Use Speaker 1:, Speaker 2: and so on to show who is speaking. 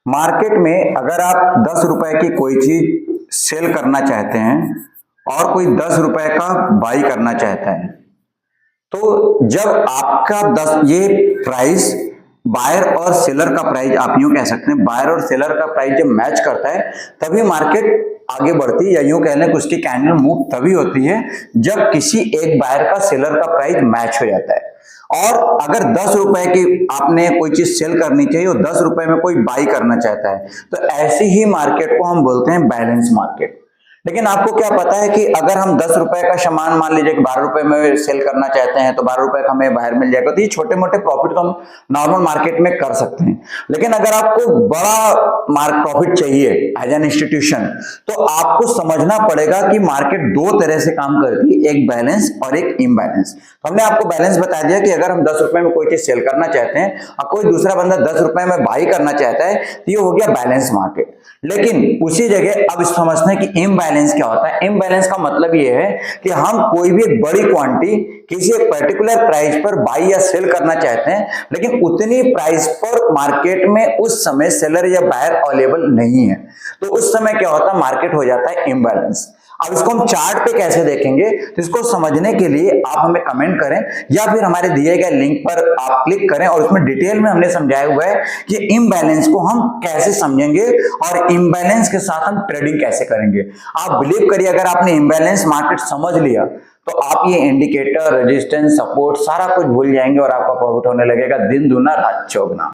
Speaker 1: Market में अगर आप 10 रुपए की कोई चीज सेल करना चाहते हैं और कोई 10 रुपए का बाई करना चाहता है, तो जब आपका 10 ये प्राइस बायर और सेलर का प्राइस, आप यूं कह सकते हैं बायर और सेलर का प्राइस जब मैच करता है तभी मार्केट आगे बढ़ती है, या यूं कह लें उसकी कैंडल मूव तभी होती है जब किसी एक बायर का सेलर का प्राइस मैच हो जाता है। और अगर 10 रुपए की आपने कोई चीज सेल करनी चाहिए और 10 रुपए में कोई बाई करना चाहता है, तो ऐसी ही मार्केट को हम बोलते हैं बैलेंस मार्केट। लेकिन आपको क्या पता है कि अगर हम 10 रुपए का सामान मान लीजिए कि 12 रुपए में सेल करना चाहते हैं तो 12 रुपए का हमें बाहर मिल जाएगा, तो ये छोटे मोटे प्रॉफिट तो हम नॉर्मल मार्केट में कर सकते हैं। लेकिन अगर आपको बड़ा प्रॉफिट चाहिए एज एन इंस्टीट्यूशन, तो आपको समझना पड़ेगा कि मार्केट दो तरह से काम करती है, एक बैलेंस और एक इम्बैलेंस। तो हमने आपको बैलेंस बता दिया कि अगर हम 10 रुपए में कोई चीज सेल करना चाहते हैं और कोई दूसरा बंदा 10 रुपए में बाई करना चाहता है, तो ये हो गया बैलेंस मार्केट। लेकिन उसी जगह अब समझते हैं कि इम्बैलेंस क्या होता है। इम्बैलेंस का मतलब यह है कि हम कोई भी एक बड़ी क्वांटिटी किसी एक पर्टिकुलर प्राइस पर बाई या सेल करना चाहते हैं, लेकिन उतनी प्राइस पर मार्केट में उस समय सेलर या बायर अवेलेबल नहीं है, तो उस समय क्या होता है, मार्केट हो जाता है इम्बैलेंस। अब इसको हम चार्ट पे कैसे देखेंगे, तो इसको समझने के लिए आप हमें कमेंट करें या फिर हमारे दिए गए लिंक पर आप क्लिक करें, और उसमें डिटेल में हमने समझाया हुआ है कि इम्बैलेंस को हम कैसे समझेंगे और इम्बैलेंस के साथ हम ट्रेडिंग कैसे करेंगे। आप बिलीव करिए, अगर आपने इम्बैलेंस मार्केट समझ लिया तो आप ये इंडिकेटर, रेजिस्टेंस, सपोर्ट सारा कुछ भूल जाएंगे और आपका प्रॉफिट होने लगेगा दिन दूना रात चौगुना।